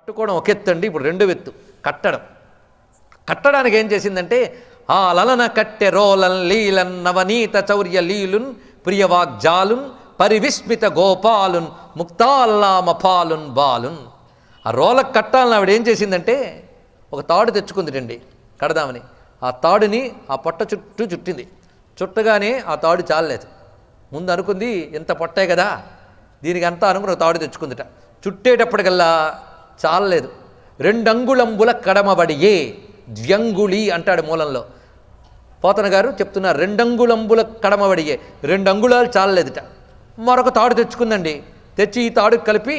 కట్టుకోవడం ఒక ఎత్తు అండి. ఇప్పుడు రెండో ఎత్తు కట్టడానికి ఏం చేసిందంటే ఆ లలన కట్టె రోలన్ లీలన్ నవనీత చౌర్య లీలున్ ప్రియవాగ్జాలున్ పరివిస్మిత గోపాలున్ ముక్తాల్లామపాలున్ బాలున్. ఆ రోలకు కట్టాలని ఆవిడ ఏం చేసిందంటే ఒక తాడు తెచ్చుకుందిటండి కడదామని. ఆ తాడుని ఆ పొట్ట చుట్టూ చుట్టింది. చుట్టగానే ఆ తాడు చాలలేదు. ముందు అనుకుంది ఇంత పొట్టే కదా దీనికి అంతా అనుకుని ఒక తాడు తెచ్చుకుందిట. చుట్టేటప్పటికల్లా చాలలేదు. 2 అంగుళంబుల కడమబడియే ద్వ్యంగుళి అంటాడు మూలంలో. పోతన గారు చెప్తున్నారు 2 అంగుళంబుల కడమబడియే, 2 అంగుళాలు చాలలేదుట. మరొక తాడు తెచ్చుకుందండి. తెచ్చి ఈ తాడు కలిపి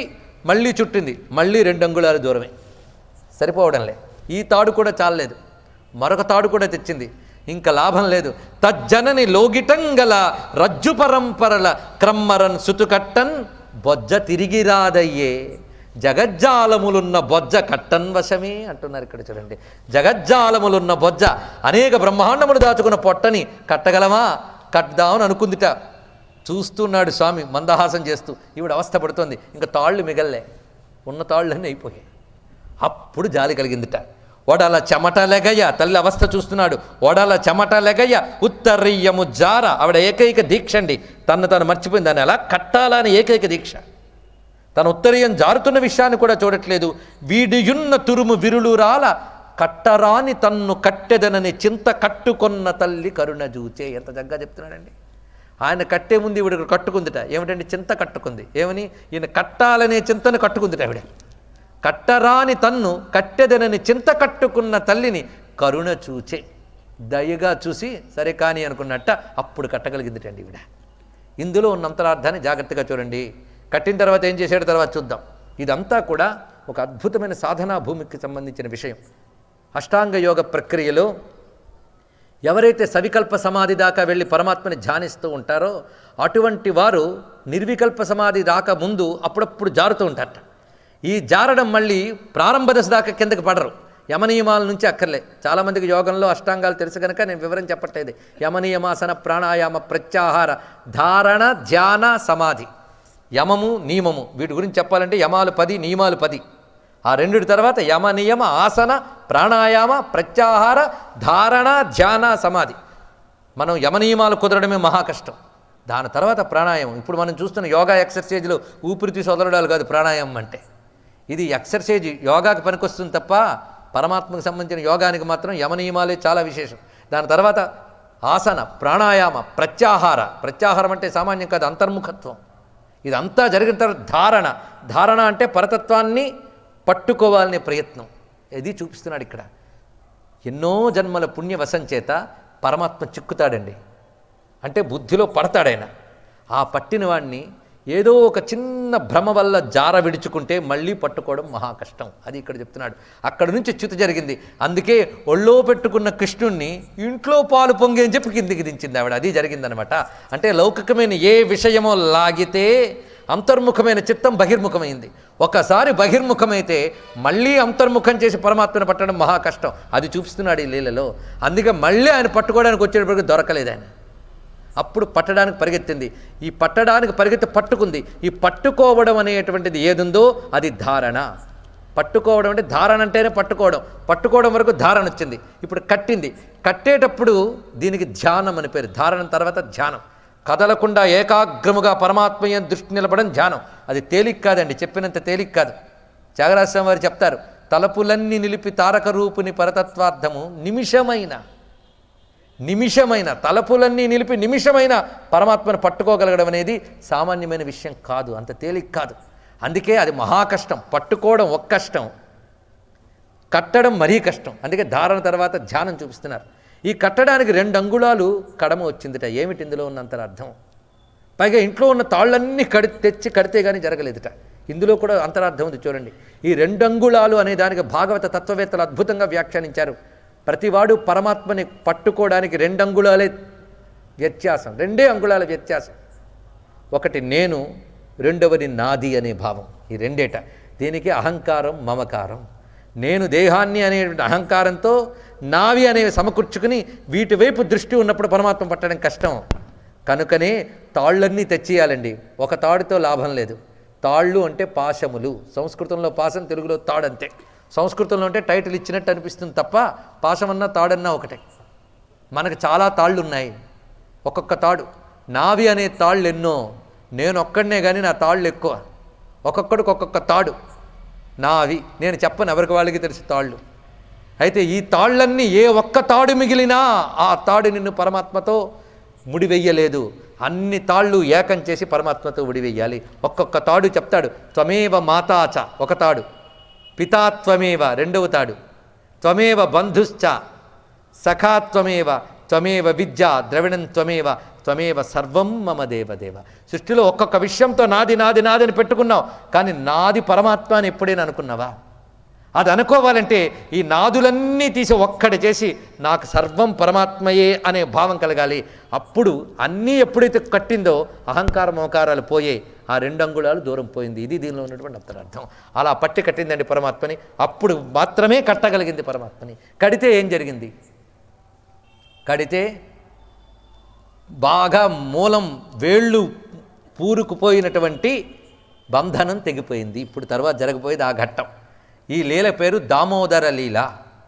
మళ్ళీ చుట్టింది. మళ్ళీ 2 అంగుళాలు దూరమే, సరిపోవడంలే. ఈ తాడు కూడా చాలలేదు. మరొక తాడు కూడా తెచ్చింది. ఇంకా లాభం లేదు. తజ్జనని లోగిటంగల రజ్జు పరంపరల క్రమ్మరన్ సుతుకట్టన్ బొజ్జ తిరిగి రాదయ్యే. జగజ్జాలములున్న బొజ్జ కట్టన్ వశమే అంటున్నారు ఇక్కడ చూడండి. జగజ్జాలములున్న బొజ్జ, అనేక బ్రహ్మాండములు దాచుకున్న పొట్టని కట్టగలమా? కట్టదామని అనుకుందిట. చూస్తున్నాడు స్వామి మందహాసం చేస్తూ. ఈవిడ అవస్థ పడుతోంది. ఇంకా తాళ్ళు మిగల్లే, ఉన్న తాళ్ళన్నీ అయిపోయాయి. అప్పుడు జాలి కలిగిందిట. ఓడల చెమట లెగయ్య, తల్లి అవస్థ చూస్తున్నాడు. ఓడల చెమట లెగయ్య ఉత్తరీయము జార. ఆవిడ ఏకైక దీక్ష అండి. తను మర్చిపోయింది. దాన్ని ఎలా కట్టాలని ఏకైక దీక్ష. తన ఉత్తరీయం జారుతున్న విషయాన్ని కూడా చూడట్లేదు. వీడియున్న తురుము విరులురాల కట్టరాని తన్ను కట్టెదనని చింత కట్టుకొన్న తల్లి కరుణ జూచే. ఎంత చక్కగా చెప్తున్నాడండి. ఆయన కట్టే ముందు ఈవిడ కట్టుకుందిట. ఏమిటండి? చింత కట్టుకుంది. ఏమని? ఈయన కట్టాలనే చింతను కట్టుకుందిట ఆవిడ. కట్టరాని తన్ను కట్టెదనని చింత కట్టుకున్న తల్లిని కరుణ చూచే, దయగా చూసి సరే కానీ అనుకున్నట్ట అప్పుడు కట్టగలిగిందిటండి ఈవిడ. ఇందులో ఉన్న అంతరార్థాన్ని జాగ్రత్తగా చూడండి. కట్టిన తర్వాత ఏం చేసాడో తర్వాత చూద్దాం. ఇదంతా కూడా ఒక అద్భుతమైన సాధనా భూమికి సంబంధించిన విషయం. అష్టాంగ యోగ ప్రక్రియలో ఎవరైతే సవికల్ప సమాధి దాకా వెళ్ళి పరమాత్మని ధ్యానిస్తూ ఉంటారో అటువంటి వారు నిర్వికల్ప సమాధి రాకముందు అప్పుడప్పుడు జారుతూ ఉంటారట. ఈ జారడం మళ్ళీ ప్రారంభ దశ దాకా కిందకి పడరు. యమనియమాల నుంచి అక్కర్లే. చాలామందికి యోగంలో అష్టాంగాలు తెలుసు కనుక నేను వివరం చెప్పట్లేదు. యమనియమాసన ప్రాణాయామ ప్రత్యాహార ధారణ ధ్యాన సమాధి, యమము నియమము, వీటి గురించి చెప్పాలంటే యమాలు 10 నియమాలు 10. ఆ రెండిటి తర్వాత యమ నియమ ఆసన ప్రాణాయామ ప్రత్యాహార ధారణ ధ్యాన సమాధి. మనం యమనియమాలు కుదరడమే మహా కష్టం. దాని తర్వాత ప్రాణాయామం. ఇప్పుడు మనం చూస్తున్న యోగా ఎక్సర్సైజ్లో ఊపిరితి సొదలడాలు కాదు ప్రాణాయామం అంటే. ఇది ఎక్సర్సైజ్ యోగాకి పనికొస్తుంది తప్ప పరమాత్మకు సంబంధించిన యోగానికి మాత్రం యమనియమాలే చాలా విశేషం. దాని తర్వాత ఆసన ప్రాణాయామ ప్రత్యాహారం అంటే సామాన్యం కాదు, అంతర్ముఖత్వం. ఇదంతా జరిగిన తర్వాత ధారణ అంటే పరతత్వాన్ని పట్టుకోవాలనే ప్రయత్నం. ఇది చూపిస్తున్నాడు ఇక్కడ. ఎన్నో జన్మల పుణ్యవశం చేత పరమాత్మ చిక్కుతాడండి. అంటే బుద్ధిలో పడతాడాయన. ఆ పట్టిన వాడిని ఏదో ఒక చిన్న భ్రమ వల్ల జార విడుచుకుంటే మళ్ళీ పట్టుకోవడం మహా కష్టం. అది ఇక్కడ చెప్తున్నాడు. అక్కడి నుంచి చ్యుతి జరిగింది. అందుకే ఒళ్ళో పెట్టుకున్న కృష్ణుణ్ణి ఇంట్లో పాలు పొంగి అని చెప్పి కిందికి దించింది ఆవిడ. అది జరిగిందనమాట. అంటే లౌకికమైన ఏ విషయమో లాగితే అంతర్ముఖమైన చిత్తం బహిర్ముఖమైంది. ఒకసారి బహిర్ముఖమైతే మళ్ళీ అంతర్ముఖం చేసి పరమాత్మను పట్టడం మహా కష్టం. అది చూపిస్తున్నాడు ఈ లీలలో. అందుకే మళ్ళీ ఆయన పట్టుకోవడానికి వచ్చేటప్పటికి దొరకలేదు ఆయన. అప్పుడు పట్టడానికి పరిగెత్తింది. ఈ పట్టడానికి పట్టుకుంది. ఈ పట్టుకోవడం అనేటువంటిది ఏదుందో అది ధారణ. పట్టుకోవడం అంటే ధారణ అంటేనే పట్టుకోవడం వరకు ధారణ వచ్చింది. ఇప్పుడు కట్టింది. కట్టేటప్పుడు దీనికి ధ్యానం అని పేరు. ధారణ తర్వాత ధ్యానం. కదలకుండా ఏకాగ్రముగా పరమాత్మయ దృష్టి నిలబడం ధ్యానం. అది తేలిక కాదండి, చెప్పినంత తేలిక కాదు. త్యాగరాజస్వామి వారు చెప్తారు, తలపులన్నీ నిలిపి తారక రూపుని పరతత్వార్థము నిమిషమైన తలపులన్నీ నిలిపి నిమిషమైన పరమాత్మను పట్టుకోగలగడం అనేది సామాన్యమైన విషయం కాదు, అంత తేలిక కాదు. అందుకే అది మహాకష్టం. పట్టుకోవడం ఒక కష్టం, కట్టడం మరీ కష్టం. అందుకే ధారణ తర్వాత ధ్యానం చూపిస్తున్నారు. ఈ కట్టడానికి 2 అంగుళాలు కడమ వచ్చిందిట. ఏమిటి ఇందులో ఉన్న అంతరార్థం? పైగా ఇంట్లో ఉన్న తాళ్ళన్నీ తెచ్చి కడితే కానీ జరగలేదుట. ఇందులో కూడా అంతరార్థం ఉంది చూడండి. ఈ 2 అంగుళాలు అనే దానికి భాగవత తత్వవేత్తలు అద్భుతంగా వ్యాఖ్యానించారు. ప్రతివాడు పరమాత్మని పట్టుకోవడానికి 2 అంగుళాలే వ్యత్యాసం, 2 అంగుళాల వ్యత్యాసం. ఒకటి నేను, రెండవది నాది అనే భావం. ఈ రెండేట. దీనికి అహంకారం మమకారం. నేను దేహాన్ని అనేటువంటి అహంకారంతో నావి అనేవి సమకూర్చుకుని వీటి వైపు దృష్టి ఉన్నప్పుడు పరమాత్మ పట్టడం కష్టం. కనుకనే తాళ్ళన్నీ తెచ్చేయాలండి. ఒక తాడుతో లాభం లేదు. తాళ్ళు అంటే పాశములు. సంస్కృతంలో పాశం, తెలుగులో తాడు అంతే. సంస్కృతంలో అంటే టైటిల్ ఇచ్చినట్టు అనిపిస్తుంది తప్ప పాశమన్నా తాడన్నా ఒకటే. మనకు చాలా తాళ్ళు ఉన్నాయి, ఒక్కొక్క తాడు. నావి అనే తాళ్ళు ఎన్నో, నేను ఒక్కడనే కానీ నా తాళ్ళు ఎక్కువ. ఒక్కొక్కడికి ఒక్కొక్క తాడు నావి. నేను చెప్పను, ఎవరికి వాళ్ళకి తెలుసు తాళ్ళు. అయితే ఈ తాళ్ళన్నీ ఏ ఒక్క తాడు మిగిలినా ఆ తాడు నిన్ను పరమాత్మతో ముడివెయ్యలేదు. అన్ని తాళ్ళు ఏకం చేసి పరమాత్మతో ముడివెయ్యాలి. ఒక్కొక్క తాడు చెప్తాడు. త్వమేవ మాతాచ ఒక తాడు, పితాత్వమేవ రెండవ తాడు, త్వమేవ బంధుశ్చ సఖాత్వమేవ, త్వమేవ విద్య ద్రవిణం త్వమేవ, త్వమేవ సర్వం మమ దేవదేవ. సృష్టిలో ఒక్కొక్క విషయంతో నాది నాది నాది అని పెట్టుకున్నావు, కానీ నాది పరమాత్మ అని ఎప్పుడైనా అనుకున్నావా? అది అనుకోవాలంటే ఈ నాదులన్నీ తీసి ఒక్కటి చేసి నాకు సర్వం పరమాత్మయే అనే భావం కలగాలి. అప్పుడు అన్నీ ఎప్పుడైతే కట్టిందో అహంకార మోకారాలు పోయే, ఆ 2 అంగుళాలు దూరం పోయింది. ఇది దీనిలో ఉన్నటువంటి అంతరార్థం. అలా పట్టి కట్టిందండి పరమాత్మని. అప్పుడు మాత్రమే కట్టగలిగింది పరమాత్మని. కడితే ఏం జరిగింది? కడితే బాగా మూలం వేళ్ళు పూరుకుపోయినటువంటి బంధనం తెగిపోయింది. ఇప్పుడు తర్వాత జరగబోయేది ఆ ఘట్టం. ఈ లీల పేరు దామోదర లీల.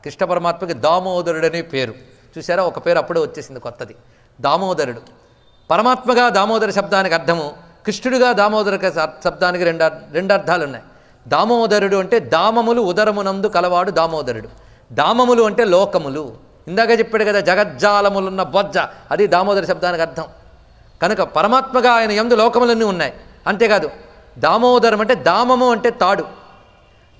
కృష్ణ పరమాత్మకి దామోదరుడు అనే పేరు. చూసారా, ఒక పేరు అప్పుడే వచ్చేసింది కొత్తది, దామోదరుడు. పరమాత్మగా దామోదర శబ్దానికి అర్థము, కృష్ణుడిగా దామోదర శబ్దానికి రెండు అర్థాలు ఉన్నాయి. దామోదరుడు అంటే దామములు ఉదరమునందు కలవాడు దామోదరుడు. దామములు అంటే లోకములు. ఇందాక చెప్పాడు కదా, జగజ్జాలములున్న బొజ్జ, అది దామోదర శబ్దానికి అర్థం. కనుక పరమాత్మగా ఆయన యందు లోకములన్నీ ఉన్నాయి. అంతేకాదు దామోదరం అంటే దామము అంటే తాడు,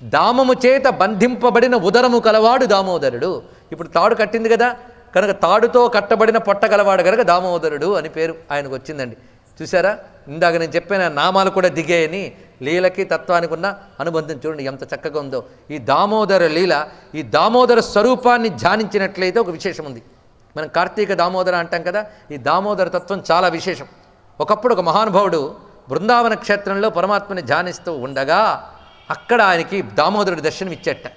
దామము చేత బంధింపబడిన ఉదరము కలవాడు దామోదరుడు. ఇప్పుడు తాడు కట్టింది కదా, కనుక తాడుతో కట్టబడిన పొట్ట కలవాడు కనుక దామోదరుడు అని పేరు ఆయనకు వచ్చిందండి. చూసారా, ఇందాక నేను చెప్పిన నామాలు కూడా దిగాయని. లీలకి తత్వానికి ఉన్న అనుబంధం చూడండి ఎంత చక్కగా ఉందో. ఈ దామోదర లీల, ఈ దామోదర స్వరూపాన్ని ధ్యానించినట్లయితే ఒక విశేషం ఉంది. మనం కార్తీక దామోదర అంటాం కదా, ఈ దామోదర తత్వం చాలా విశేషం. ఒకప్పుడు ఒక మహానుభావుడు బృందావన క్షేత్రంలో పరమాత్మని ధ్యానిస్తూ ఉండగా అక్కడ ఆయనకి దామోదరుడి దర్శనం ఇచ్చేట.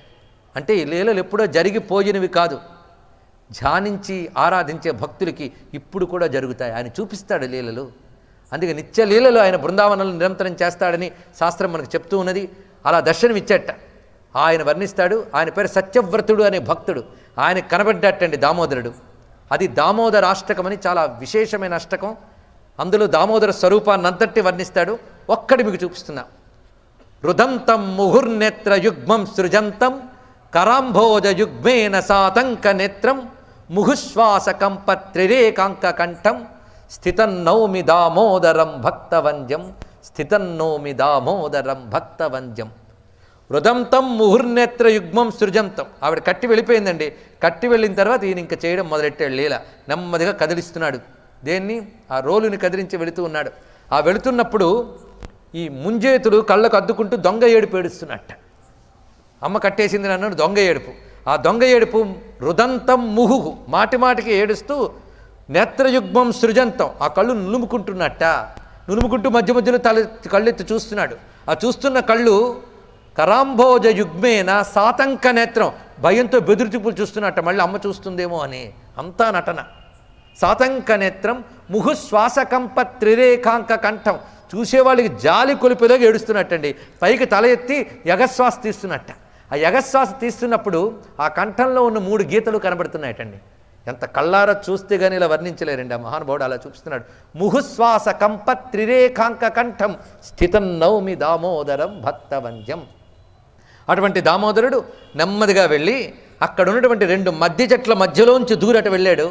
అంటే ఈ లీలలు ఎప్పుడో జరిగిపోయినవి కాదు, ధ్యానించి ఆరాధించే భక్తులకి ఇప్పుడు కూడా జరుగుతాయి. ఆయన చూపిస్తాడు లీలలు. అందుకే నిత్య లీలలు ఆయన బృందావనంలో నిరంతరం చేస్తాడని శాస్త్రం మనకు చెప్తూ ఉన్నది. అలా దర్శనం ఇచ్చేట. ఆయన వర్ణిస్తాడు. ఆయన పేరు సత్యవ్రతుడు అనే భక్తుడు. ఆయనకు కనబడ్డట్టండి దామోదరుడు. అది దామోదర అష్టకం అని చాలా విశేషమైన అష్టకం. అందులో దామోదర స్వరూపాన్ని అంతటి వర్ణిస్తాడు. ఒక్కడి మీకు చూపిస్తున్నా. రుదంతం ముహుర్నేత్ర యుగ్మం సృజంతం కరాంభోజ యుగ్మేన సాతంక నేత్రం ముహుశ్వాస కంపత్రిరేకాంక కంఠం స్థితన్నౌమి దామోదరం భక్తవంద్యం, స్థితన్నౌమి దామోదరం భక్తవంద్యం. రుదంతం ముహుర్నేత్ర యుగ్మం సృజంతం. ఆవిడ కట్టి వెళ్ళిపోయిందండి. కట్టి వెళ్ళిన తర్వాత ఈయన ఇంకా చేయడం మొదలెట్టాడు లీల. నెమ్మదిగా కదిలిస్తున్నాడు. దేన్ని? ఆ రోలుని కదిలించి వెళుతూ ఉన్నాడు. ఆ వెళుతున్నప్పుడు ఈ ముంజేతుడు కళ్ళకు అద్దుకుంటూ దొంగ ఏడుపు ఏడుస్తున్నట్ట. అమ్మ కట్టేసింది అన్నాడు దొంగ ఏడుపు. ఆ దొంగ ఏడుపు రుదంతం ముహు, మాటి మాటికి ఏడుస్తూ నేత్రయుగ్మం సృజంతం, ఆ కళ్ళు నులుముకుంటున్నట్ట. నులుముకుంటూ మధ్య మధ్యలో కళ్ళెత్తి చూస్తున్నాడు. ఆ చూస్తున్న కళ్ళు కరాంభోజ యుగ్మేన సాతంక నేత్రం, భయంతో బెదురుచూపులు చూస్తున్నట్ట. మళ్ళీ అమ్మ చూస్తుందేమో అని. అంతా నటన. సాతంక నేత్రం ముహుశ్వాసకంప త్రిరేకాంక కంఠం, చూసేవాళ్ళకి జాలి కొలిపేలాగా ఏడుస్తున్నట్టండి. పైకి తల ఎత్తి యగశ్వాస తీస్తున్నట్ట. ఆ యగశ్వాస తీస్తున్నప్పుడు ఆ కంఠంలో ఉన్న 3 గీతలు కనబడుతున్నాయటండి. ఎంత కళ్ళారా చూస్తే కానీ ఇలా వర్ణించలేరండి. ఆ మహానుభావుడు అలా చూపిస్తున్నాడు. ముహుశ్వాస కంప త్రిరేకాంక కంఠం స్థితం నౌమి దామోదరం భక్తవంద్యం. అటువంటి దామోదరుడు నెమ్మదిగా వెళ్ళి అక్కడ ఉన్నటువంటి 2 మధ్య చెట్ల మధ్యలోంచి దూరట వెళ్ళాడు.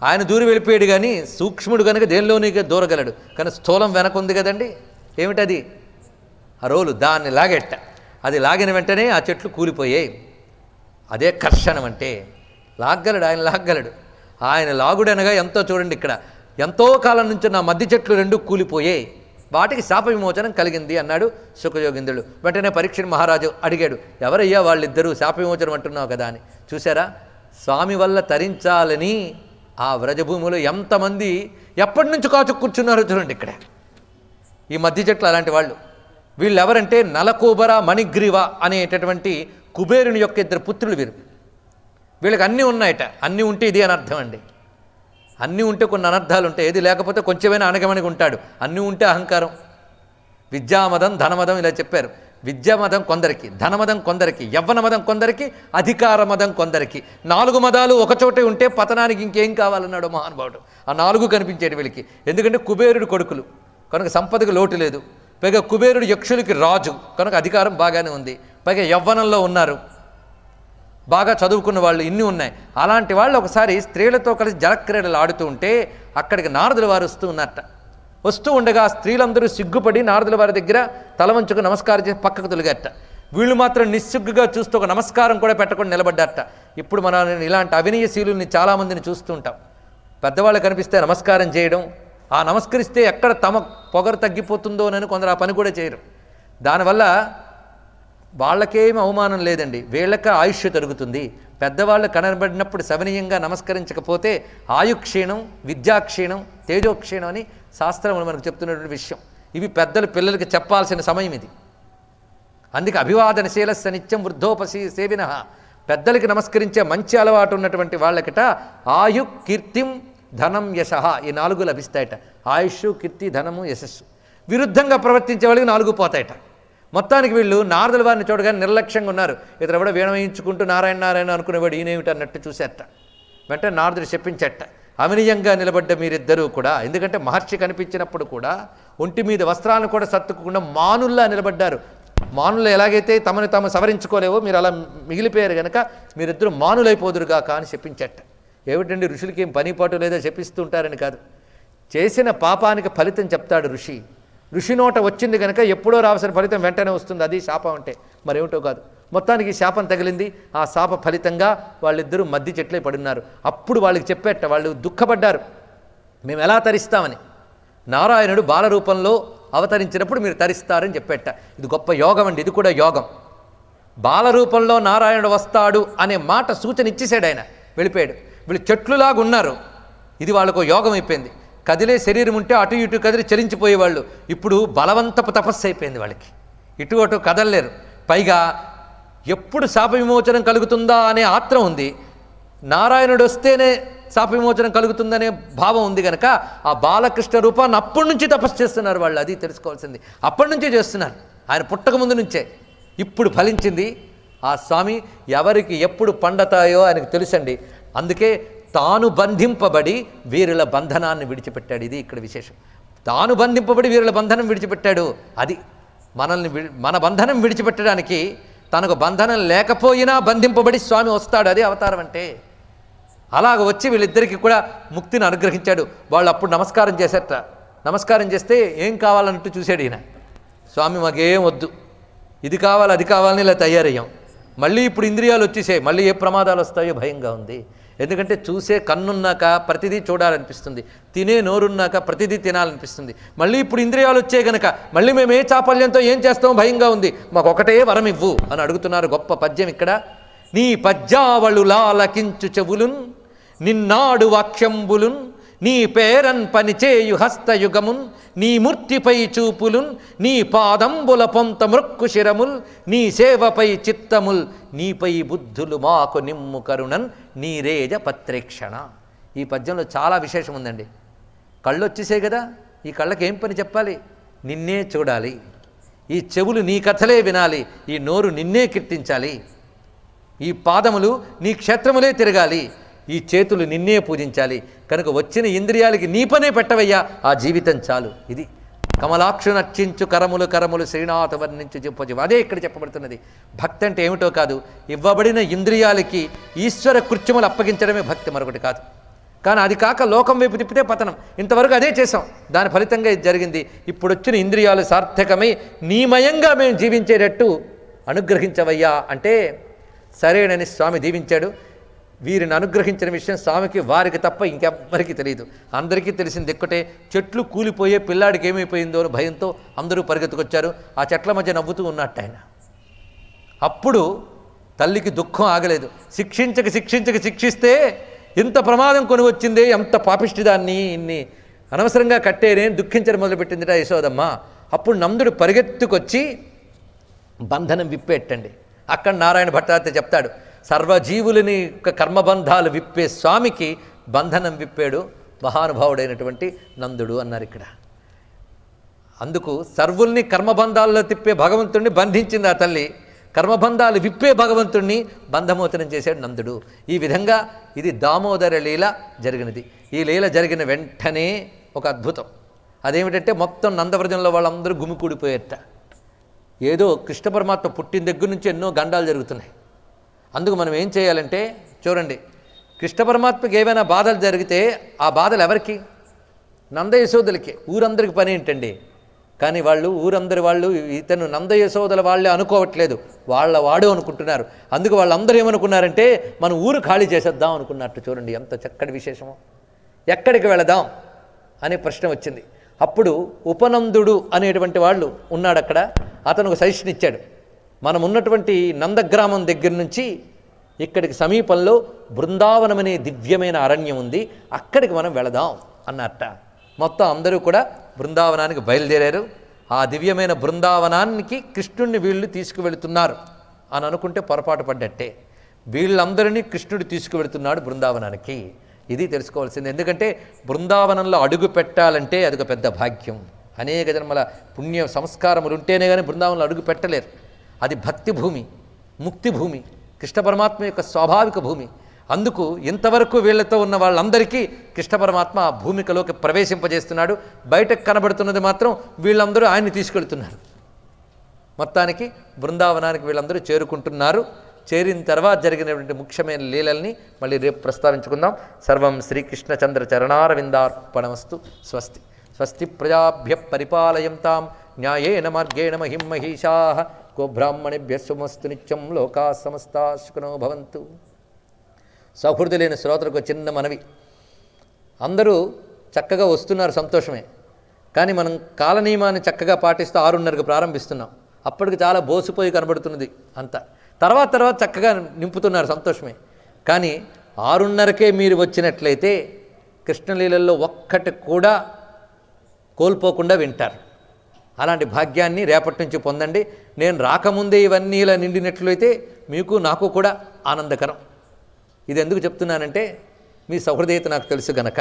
ఆయన దూరి వెళ్ళిపోయాడు, కానీ సూక్ష్ముడు కనుక దేనిలోనికి దూరగలడు. కానీ స్థూలం వెనక ఉంది కదండి. ఏమిటది? ఆ రోలు, దాన్ని లాగెట్ట. అది లాగిన వెంటనే ఆ చెట్లు కూలిపోయాయి. అదే కర్షణం అంటే. లాగ్గలడు, ఆయన లాగ్గలడు. ఆయన లాగుడనగా ఎంతో చూడండి. ఇక్కడ ఎంతో కాలం నుంచి నా మధ్య చెట్లు 2 కూలిపోయాయి, వాటికి శాప విమోచనం కలిగింది అన్నాడు శుకయోగింద్రుడు. వెంటనే పరీక్షణ్ మహారాజు అడిగాడు, ఎవరయ్యా వాళ్ళిద్దరూ శాప విమోచనం అంటున్నావు కదా అని. చూసారా, స్వామి వల్ల తరించాలని ఆ వ్రజభూమిలో ఎంతమంది ఎప్పటి నుంచి కాచు కూర్చున్నారో చూడండి. ఇక్కడ ఈ మధ్య చెట్లు అలాంటి వాళ్ళు. వీళ్ళు ఎవరంటే నలకూబర మణిగ్రీవ అనేటటువంటి కుబేరుని యొక్క 2 పుత్రులు వీరు. వీళ్ళకి అన్నీ ఉన్నాయట. అన్నీ ఉంటే ఇది అని అర్థం అండి. అన్నీ ఉంటే కొన్ని అనర్థాలు ఉంటాయి. ఏది లేకపోతే కొంచెమైనా అనగమనిగా ఉంటాడు. అన్నీ ఉంటే అహంకారం. విద్యామదం, ధనమదం ఇలా చెప్పారు. విద్యామదం కొందరికి, ధనమదం కొందరికి, యవ్వన మదం కొందరికి, అధికార మదం కొందరికి. 4 మదాలు ఒకచోటే ఉంటే పతనానికి ఇంకేం కావాలన్నాడు మహానుభావుడు. ఆ 4 కనిపించేటి వీళ్ళకి. ఎందుకంటే కుబేరుడు కొడుకులు కనుక సంపదకు లోటు లేదు. పైగా కుబేరుడు యక్షులకి రాజు కనుక అధికారం బాగానే ఉంది. పైగా యవ్వనంలో ఉన్నారు, బాగా చదువుకున్న వాళ్ళు, ఇన్ని ఉన్నాయి. అలాంటి వాళ్ళు ఒకసారి స్త్రీలతో కలిసి జలక్రీడలు ఆడుతూ ఉంటే అక్కడికి నారదుల వారు వస్తూ ఉన్నట్ట. వస్తూ ఉండగా స్త్రీలందరూ సిగ్గుపడి నారదుల వారి దగ్గర తల వంచుకు నమస్కారం చేసి పక్కకు తొలిగట్ట. వీళ్ళు మాత్రం నిస్సిగ్గుగా చూస్తూ ఒక నమస్కారం కూడా పెట్టకుండా నిలబడ్డట. ఇప్పుడు మనం ఇలాంటి అవినీయశీలుల్ని చాలామందిని చూస్తూ ఉంటాం. పెద్దవాళ్ళు కనిపిస్తే నమస్కారం చేయడం, ఆ నమస్కరిస్తే ఎక్కడ తమ పొగరు తగ్గిపోతుందోనని కొందరు ఆ పని కూడా చేయరు. దానివల్ల వాళ్ళకేం అవమానం లేదండి, వీళ్ళకి ఆయుష్ తరుగుతుంది. పెద్దవాళ్ళు కనబడినప్పుడు సవనీయంగా నమస్కరించకపోతే ఆయుక్షీణం, విద్యాక్షీణం, తేజోక్షీణం అని శాస్త్రములు మనకు చెప్తున్నటువంటి విషయం. ఇవి పెద్దలు పిల్లలకి చెప్పాల్సిన సమయం ఇది. అందుకే అభివాదనశీలస్య నిత్యం వృద్ధోపసి సేవిన. పెద్దలకి నమస్కరించే మంచి అలవాటు ఉన్నటువంటి వాళ్ళకిట ఆయు, కీర్తిం, ధనం, యశ ఈ 4 లభిస్తాయట. ఆయుష్, కీర్తి, ధనము, యశస్సు. విరుద్ధంగా ప్రవర్తించే వాళ్ళకి 4 పోతాయట. మొత్తానికి వీళ్ళు నారదుల వారిని చూడగానే నిర్లక్ష్యంగా ఉన్నారు. ఇతరు ఎవడో వీణ వేయించుకుంటూ నారాయణ నారాయణ అనుకునేవాడు ఈయనేమిటి అన్నట్టు చూసేట. వెంటనే నారదుడు చెప్పించట, అవినీయంగా నిలబడ్డ మీరిద్దరూ కూడా, ఎందుకంటే మహర్షి కనిపించినప్పుడు కూడా ఒంటి మీద వస్త్రాలను కూడా సర్దుకోకుండా మానుల్లా నిలబడ్డారు. మానులు ఎలాగైతే తమను తాము సవరించుకోలేవో మీరు అలా మిగిలిపోయారు కనుక మీరిద్దరూ మానులైపోదురుగా అని చెప్పించట. ఏమిటండి ఋషులకి ఏం పనిపాటు లేదో చెప్పిస్తూ ఉంటారని కాదు, చేసిన పాపానికి ఫలితం చెప్తాడు ఋషి. ఋషి నోట వచ్చింది కనుక ఎప్పుడో రావాల్సిన ఫలితం వెంటనే వస్తుంది. అది శాపం అంటే మరేమిటో కాదు. మొత్తానికి శాపం తగిలింది. ఆ శాప ఫలితంగా వాళ్ళిద్దరూ మద్ది చెట్లే పడున్నారు. అప్పుడు వాళ్ళకి చెప్పేట, వాళ్ళు దుఃఖపడ్డారు, మేము ఎలా తరిస్తామని. నారాయణుడు బాలరూపంలో అవతరించినప్పుడు మీరు తరిస్తారని చెప్పేట. ఇది గొప్ప యోగం అండి, ఇది కూడా యోగం. బాలరూపంలో నారాయణుడు వస్తాడు అనే మాట సూచన ఇచ్చేసాడు ఆయన, వెళ్ళిపోయాడు. వీళ్ళు చెట్లులాగా ఉన్నారు. ఇది వాళ్ళకు యోగం అయిపోయింది. కదిలే శరీరం ఉంటే అటు ఇటు కదిలి చలించిపోయేవాళ్ళు. ఇప్పుడు బలవంతపు తపస్సు అయిపోయింది వాళ్ళకి, ఇటు అటు కదలలేరు. పైగా ఎప్పుడు శాప విమోచనం కలుగుతుందా అనే ఆత్రం ఉంది. నారాయణుడు వస్తేనే శాప విమోచనం కలుగుతుందనే భావం ఉంది కనుక ఆ బాలకృష్ణ రూపాన్ని అప్పటి నుంచి తపస్సు చేస్తున్నారు వాళ్ళు. అది తెలుసుకోవాల్సింది. అప్పటి నుంచే చేస్తున్నారు, ఆయన పుట్టక ముందు నుంచే. ఇప్పుడు ఫలించింది. ఆ స్వామి ఎవరికి ఎప్పుడు పండతాయో ఆయనకు తెలుసండి. అందుకే తాను బంధింపబడి వీరుల బంధనాన్ని విడిచిపెట్టాడు. ఇది ఇక్కడ విశేషం. తాను బంధింపబడి వీరుల బంధనం విడిచిపెట్టాడు. అది మనల్ని మన బంధనం విడిచిపెట్టడానికి తనకు బంధనం లేకపోయినా బంధింపబడి స్వామి వస్తాడు. అదే అవతారం అంటే. అలాగ వచ్చి వీళ్ళిద్దరికీ కూడా ముక్తిని అనుగ్రహించాడు. వాళ్ళు అప్పుడు నమస్కారం చేసేట. నమస్కారం చేస్తే ఏం కావాలన్నట్టు చూశాడు ఈయన. స్వామి మాకేం వద్దు, ఇది కావాలి అది కావాలని ఇలా తయారయ్యాం. మళ్ళీ ఇప్పుడు ఇంద్రియాలు వచ్చేసాయి, మళ్ళీ ఏ ప్రమాదాలు వస్తాయో భయంగా ఉంది. ఎందుకంటే చూసే కన్నున్నాక ప్రతిదీ చూడాలనిపిస్తుంది, తినే నోరున్నాక ప్రతిదీ తినాలనిపిస్తుంది. మళ్ళీ ఇప్పుడు ఇంద్రియాలు వచ్చే గనక మళ్ళీ మేము ఏ చాపల్యంతో ఏం చేస్తామో భయంగా ఉంది, మాకు ఒకటే వరం ఇవ్వు అని అడుగుతున్నారు. గొప్ప పద్యం ఇక్కడ. నీ పద్యావళులాలకించు చెవులున్ నిన్నాడు వాక్యంబులున్ నీ పేరన్ పనిచేయు హస్తయుగమున్ నీ మూర్తిపై చూపులున్ నీ పాదంబుల పొంత మృక్కు శిరముల్ నీ సేవపై చిత్తముల్ నీపై బుద్ధులు మాకు నిమ్ము కరుణన్ నీరేజ పత్రేక్షణ. ఈ పద్యంలో చాలా విశేషం ఉందండి. కళ్ళు వచ్చేసాయి కదా, ఈ కళ్ళకి ఏం పని చెప్పాలి? నిన్నే చూడాలి. ఈ చెవులు నీ కథలే వినాలి. ఈ నోరు నిన్నే కీర్తించాలి. ఈ పాదములు నీ క్షేత్రములే తిరగాలి. ఈ చేతులు నిన్నే పూజించాలి. కనుక వచ్చిన ఇంద్రియాలకి నీ పనే పెట్టవయ్యా, ఆ జీవితం చాలు. ఇది కమలాక్షు నర్చించు కరములు కరములు శ్రీనాథ వర్ణించు చెప్పు. అదే ఇక్కడ చెప్పబడుతున్నది. భక్తి అంటే ఏమిటో కాదు, ఇవ్వబడిన ఇంద్రియాలకి ఈశ్వర కృత్యములు అప్పగించడమే భక్తి, మరొకటి కాదు. కానీ అది కాక లోకం వైపు తిప్పితే పతనం. ఇంతవరకు అదే చేసాం, దాని ఫలితంగా ఇది జరిగింది. ఇప్పుడు వచ్చిన ఇంద్రియాలు సార్థకమై నీమయంగా మేము జీవించేటట్టు అనుగ్రహించవయ్యా అంటే సరేనని స్వామి దీవించాడు. వీరిని అనుగ్రహించిన విషయం స్వామికి వారికి తప్ప ఇంకెవ్వరికి తెలియదు. అందరికీ తెలిసింది ఎక్కటే, చెట్లు కూలిపోయే పిల్లాడికి ఏమైపోయిందో అని భయంతో అందరూ పరిగెత్తుకొచ్చారు. ఆ చెట్ల మధ్య నవ్వుతూ ఉన్నట్టు ఆయన. అప్పుడు తల్లికి దుఃఖం ఆగలేదు. శిక్షిస్తే ఇంత ప్రమాదం కొని వచ్చిందే, ఎంత పాపిష్టిదాన్ని ఇన్ని అనవసరంగా కట్టేనే దుఃఖించడం మొదలుపెట్టిందిట యశోదమ్మ. అప్పుడు నందుడు పరిగెత్తుకొచ్చి బంధనం విప్పేట్టండి. అక్కడ నారాయణ భట్టారతి చెప్తాడు, సర్వజీవులని కర్మబంధాలు విప్పే స్వామికి బంధనం విప్పాడు మహానుభావుడైనటువంటి నందుడు అన్నారు ఇక్కడ. అందుకు సర్వుల్ని కర్మబంధాల్లో తిప్పే భగవంతుణ్ణి బంధించింది ఆ తల్లి, కర్మబంధాలు విప్పే భగవంతుణ్ణి బంధమోచనం చేశాడు నందుడు. ఈ విధంగా ఇది దామోదర లీల జరిగినది. ఈ లీల జరిగిన వెంటనే ఒక అద్భుతం, అదేమిటంటే మొత్తం నందవ్రజంలో వాళ్ళందరూ గుమికూడిపోయేట. ఏదో కృష్ణ పరమాత్మ పుట్టిన దగ్గర నుంచి ఎన్నో గండాలు జరుగుతున్నాయి. అందుకు మనం ఏం చేయాలంటే చూడండి, కృష్ణ పరమాత్మకి ఏమైనా బాధలు జరిగితే ఆ బాధలు ఎవరికి? నంద యశోదలకి. ఊరందరికి పని ఏంటండి? కానీ ఊరందరి వాళ్ళు ఇతను నంద యశోదల వాళ్ళే అనుకోవట్లేదు, వాడు అనుకుంటున్నారు. అందుకు వాళ్ళందరూ ఏమనుకున్నారంటే మన ఊరు ఖాళీ చేసేద్దాం అనుకున్నట్టు. చూడండి ఎంత చక్కటి విశేషమో. ఎక్కడికి వెళదాం అనే ప్రశ్న వచ్చింది. అప్పుడు ఉపనందుడు అనేటువంటి వాళ్ళు ఉన్నాడు అక్కడ. అతను ఒక సజెషన్ ఇచ్చాడు, మనం ఉన్నటువంటి నందగ్రామం దగ్గర నుంచి ఇక్కడికి సమీపంలో బృందావనం అనే దివ్యమైన అరణ్యం ఉంది, అక్కడికి మనం వెళదాం అన్నట్ట. మొత్తం అందరూ కూడా బృందావనానికి బయలుదేరారు. ఆ దివ్యమైన బృందావనానికి కృష్ణుడిని వీళ్ళు తీసుకువెళుతున్నారు అని అనుకుంటే పొరపాటు పడ్డట్టే. వీళ్ళందరినీ కృష్ణుడు తీసుకువెళుతున్నాడు బృందావనానికి. ఇది తెలుసుకోవాల్సింది. ఎందుకంటే బృందావనంలో అడుగు పెట్టాలంటే అది ఒక పెద్ద భాగ్యం. అనేక జన్మల పుణ్య సంస్కారములు ఉంటేనే కానీ బృందావనంలో అడుగు పెట్టలేరు. అది భక్తి భూమి, ముక్తి భూమి, కృష్ణ పరమాత్మ యొక్క స్వాభావిక భూమి. అందుకు ఇంతవరకు వీళ్లతో ఉన్న వాళ్ళందరికీ కృష్ణ పరమాత్మ ఆ భూమికలోకి ప్రవేశింపజేస్తున్నాడు. బయటకు కనబడుతున్నది మాత్రం వీళ్ళందరూ ఆయన్ని తీసుకెళ్తున్నారు. మొత్తానికి బృందావనానికి వీళ్ళందరూ చేరుకుంటున్నారు. చేరిన తర్వాత జరిగినటువంటి ముఖ్యమైన లీలల్ని మళ్ళీ రేపు ప్రస్తావించుకుందాం. సర్వం శ్రీకృష్ణచంద్ర చరణారవిందార్పణమస్తు. స్వస్తి. స్వస్తి ప్రజాభ్య పరిపాలయంతాం న్యాయేన మార్గేణ మహిం మహిషాః. గోబ్రాహ్మణేభ్యః శుభమస్తు నిత్యం. లోకాః సమస్తాః సుఖినో భవంతు. సౌహృది లేని శ్రోతలకు చిన్న మనవి, అందరూ చక్కగా వస్తున్నారు, సంతోషమే. కానీ మనం కాలనియమాన్ని చక్కగా పాటిస్తూ 6:30కు ప్రారంభిస్తున్నాం. అప్పటికి చాలా బోసిపోయి కనబడుతున్నది అంతా. తర్వాత చక్కగా నింపుతున్నారు, సంతోషమే. కానీ 6:30కే మీరు వచ్చినట్లయితే కృష్ణలీలల్లో ఒక్కటి కూడా కోల్పోకుండా వింటారు. అలాంటి భాగ్యాన్ని రేపటి నుంచి పొందండి. నేను రాకముందే ఇవన్నీ ఇలా నిండినట్లయితే మీకు నాకు కూడా ఆనందకరం. ఇది ఎందుకు చెప్తున్నానంటే మీ సహృదయత నాకు తెలుసు గనక.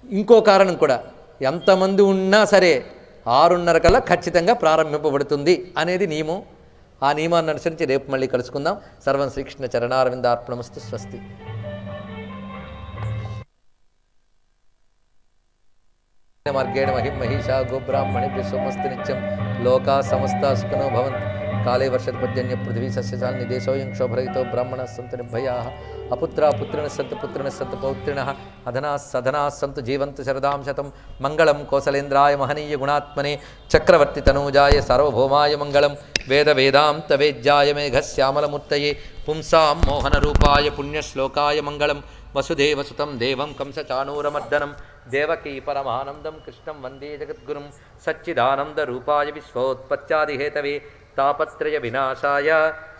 ఇంకో కారణం కూడా, ఎంతమంది ఉన్నా సరే 6:30 కల్లా ఖచ్చితంగా ప్రారంభింపబడుతుంది అనేది నియమం. ఆ నియమాన్ని అనుసరించి రేపు మళ్ళీ కలుసుకుందాం. సర్వం శ్రీకృష్ణ చరణారవిందార్పణమస్తు. స్వస్తి. మార్గేణ మహిం మహిషా. గోబ్రాహ్మణేభ్యః శుభమస్తు నిత్యం. లోకాః సమస్తాః సుఖినో భవంతు. కాళే వర్షతు పర్జన్య పృథివీ సస్యశాలిని దేశోయం క్షోభరహితో బ్రాహ్మణాః సంతు నిర్భయాః. అపుత్రా పుత్రిణః సంతు పౌత్రిణః. అధనాः సధనాः సంతు జీవంతు శరదాం శతం. మంగళం కోసలేంద్రాయ మహనీయ గుణాత్మనే చక్రవర్తి తనూజాయ సార్వభౌమాయ మంగళం. వేద వేదాంత వేద్యాయ మేఘశ్యామలమూర్తయే పుంసాం మోహనరూపాయ పుణ్యశ్లోకాయ మంగళం. వసుదేవసుతం దేవం కంసచాణూరమర్దనం దేవకీ పరమానందం కృష్ణం వందే జగద్గురుం. సచ్చిదానందరూపాయ విశ్వోత్పత్యాదిహేతవే తాపత్రయ వినాశాయ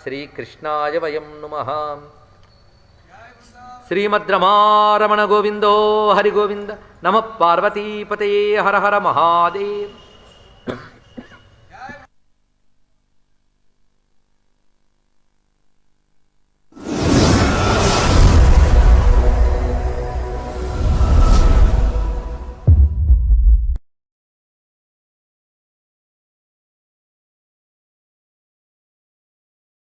శ్రీకృష్ణాయ వయం నమః. శ్రీమద్రమారమణ గోవిందో హరి గోవింద. నమః పార్వతీపతయే. హర హర మహాదేవ్.